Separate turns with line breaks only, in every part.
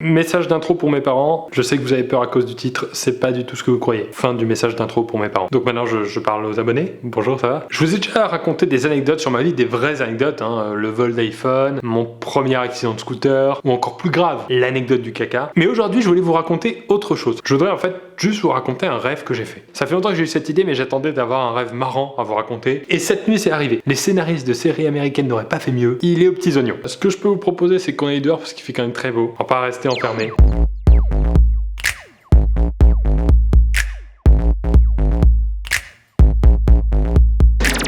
Message d'intro pour mes parents. Je sais que vous avez peur à cause du titre, c'est pas du tout ce que vous croyez. Fin du message d'intro pour mes parents. Donc maintenant je parle aux abonnés. Bonjour, ça va? Je vous ai déjà raconté des anecdotes sur ma vie, des vraies anecdotes, hein. Le vol d'iPhone, mon premier accident de scooter, ou encore plus grave, l'anecdote du caca. Mais aujourd'hui, je voulais vous raconter autre chose. Je voudrais en fait juste vous raconter un rêve que j'ai fait. Ça fait longtemps que j'ai eu cette idée, mais j'attendais d'avoir un rêve marrant à vous raconter. Et cette nuit, c'est arrivé. Les scénaristes de séries américaines n'auraient pas fait mieux. Il est aux petits oignons. Ce que je peux vous proposer, c'est qu'on aille dehors parce qu'il fait quand même très beau. On va pas rester enfermé.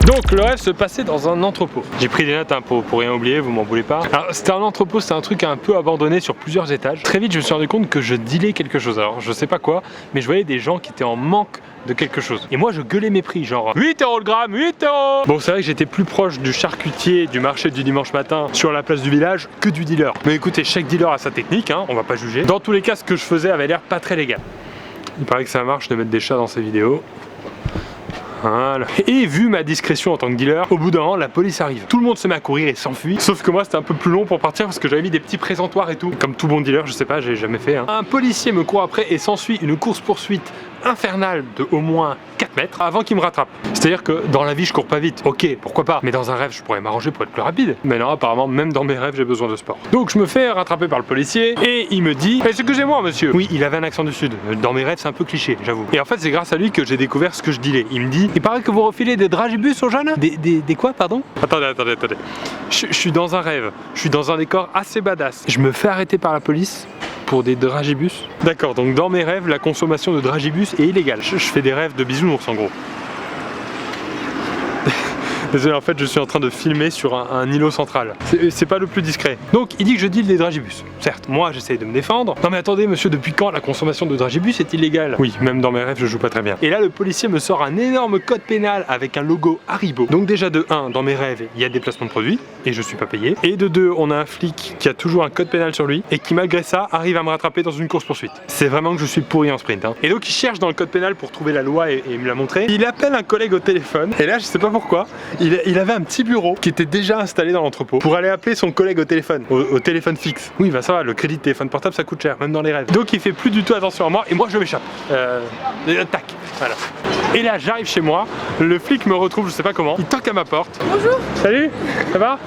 Donc le rêve se passait dans un entrepôt. J'ai pris des notes pour rien oublier, vous m'en voulez pas. Alors c'était un entrepôt, c'était un truc un peu abandonné sur plusieurs étages. Très vite je me suis rendu compte que je dealais quelque chose. Alors je sais pas quoi, mais je voyais des gens qui étaient en manque de quelque chose. Et moi je gueulais mes prix, genre 8 € le gramme, 8 €. Bon c'est vrai que j'étais plus proche du charcutier du marché du dimanche matin sur la place du village que du dealer. Mais écoutez, chaque dealer a sa technique, hein, on va pas juger. Dans tous les cas, ce que je faisais avait l'air pas très légal. Il paraît que ça marche de mettre des chats dans ses vidéos. Voilà. Et vu ma discrétion en tant que dealer, au bout d'un moment la police arrive. Tout le monde se met à courir et s'enfuit. Sauf que moi c'était un peu plus long pour partir parce que j'avais mis des petits présentoirs et tout. Comme tout bon dealer, je sais pas, j'ai jamais fait. Hein. Un policier me court après et s'ensuit une course-poursuite infernale de au moins 4 mètres avant qu'il me rattrape. C'est-à-dire que dans la vie je cours pas vite, ok, pourquoi pas, mais dans un rêve je pourrais m'arranger pour être plus rapide. Mais non, apparemment même dans mes rêves j'ai besoin de sport. Donc je me fais rattraper par le policier et il me dit excusez-moi monsieur. Oui, il avait un accent du sud. Dans mes rêves c'est un peu cliché, j'avoue. Et en fait c'est grâce à lui que j'ai découvert ce que je dealais. Il me dit il paraît que vous refilez des dragibus aux jeunes. Des quoi, pardon? Attendez. Je suis dans un rêve, je suis dans un décor assez badass. Je me fais arrêter par la police pour des dragibus. D'accord, donc dans mes rêves, la consommation de dragibus est illégale. Je fais des rêves de bisounours en gros. Désolé, en fait, je suis en train de filmer sur un îlot central. C'est pas le plus discret. Donc, il dit que je deal des dragibus. Certes, moi, j'essaye de me défendre. Non mais attendez, monsieur, depuis quand la consommation de dragibus est illégale? Oui, même dans mes rêves, je joue pas très bien. Et là, le policier me sort un énorme code pénal avec un logo Haribo. Donc déjà, de 1, dans mes rêves, il y a des placements de produits, et je suis pas payé. Et de 2, on a un flic qui a toujours un code pénal sur lui, et qui, malgré ça, arrive à me rattraper dans une course-poursuite. C'est vraiment que je suis pourri en sprint. Hein. Et donc, il cherche dans le code pénal pour trouver la loi et me la montrer. Il appelle un collègue au téléphone, et là, je sais pas pourquoi, il avait un petit bureau qui était déjà installé dans l'entrepôt pour aller appeler son collègue au téléphone, au téléphone fixe. Oui, bah ça va, le crédit de téléphone portable ça coûte cher, même dans les rêves. Donc il fait plus du tout attention à moi et moi je m'échappe. Tac, voilà. Et là j'arrive chez moi, le flic me retrouve, je sais pas comment, il toque à ma porte. Bonjour. Salut, ça va?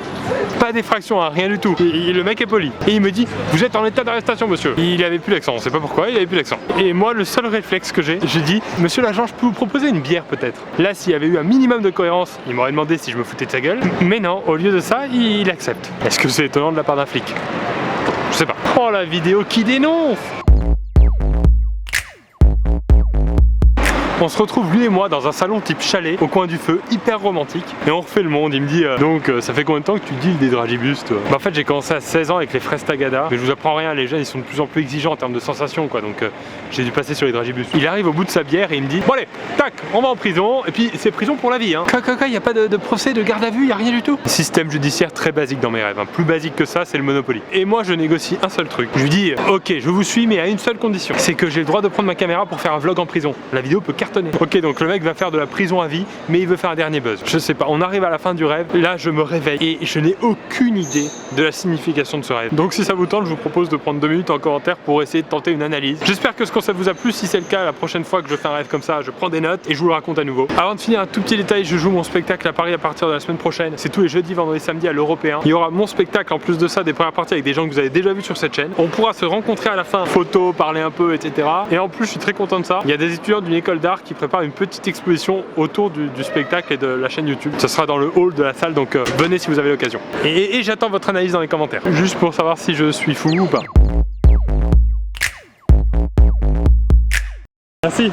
Pas d'effraction, hein, rien du tout. Le mec est poli. Et il me dit, vous êtes en état d'arrestation monsieur. Il avait plus l'accent, on sait pas pourquoi, il avait plus l'accent. Et moi le seul réflexe que j'ai dit, monsieur l'agent, je peux vous proposer une bière peut-être? Là s'il y avait eu un minimum de cohérence, il m'aurait demandé si je me foutais de sa gueule. Mais non, au lieu de ça, il accepte. Est-ce que c'est étonnant de la part d'un flic? Je sais pas. Oh la vidéo qui dénonce! On se retrouve lui et moi dans un salon type chalet au coin du feu, hyper romantique, et on refait le monde. Il me dit donc ça fait combien de temps que tu deals des dragibus toi? Bah en fait j'ai commencé à 16 ans avec les fraises Tagada, mais je vous apprends rien, les jeunes ils sont de plus en plus exigeants en termes de sensations quoi, donc j'ai dû passer sur les dragibus. Il arrive au bout de sa bière et il me dit bon allez, tac, on va en prison, et puis c'est prison pour la vie hein. Quoi, y a pas de procès, de garde à vue, y a rien du tout. Système judiciaire très basique dans mes rêves, hein. Plus basique que ça c'est le Monopoly. Et moi je négocie un seul truc, je lui dis ok je vous suis mais à une seule condition, c'est que j'ai le droit de prendre ma caméra pour faire un vlog en prison. La vidéo peut cartonner. Ok, donc le mec va faire de la prison à vie, mais il veut faire un dernier buzz. Je sais pas, on arrive à la fin du rêve, là je me réveille et je n'ai aucune idée de la signification de ce rêve. Donc si ça vous tente, je vous propose de prendre 2 minutes en commentaire pour essayer de tenter une analyse. J'espère que ce concept vous a plu, si c'est le cas, la prochaine fois que je fais un rêve comme ça, je prends des notes et je vous le raconte à nouveau. Avant de finir, un tout petit détail, je joue mon spectacle à Paris à partir de la semaine prochaine. C'est tous les jeudis, vendredis, samedis à l'Européen. Il y aura mon spectacle, en plus de ça, des premières parties avec des gens que vous avez déjà vus sur cette chaîne. On pourra se rencontrer à la fin, photos, parler un peu, etc. Et en plus, je suis très content de ça. Il y a des étudiants d'une école d'art qui préparent une petite exposition autour du spectacle et de la chaîne YouTube. Ce sera dans le hall de la salle, donc venez si vous avez l'occasion. Et j'attends votre analyse dans les commentaires, juste pour savoir si je suis fou ou pas. Merci.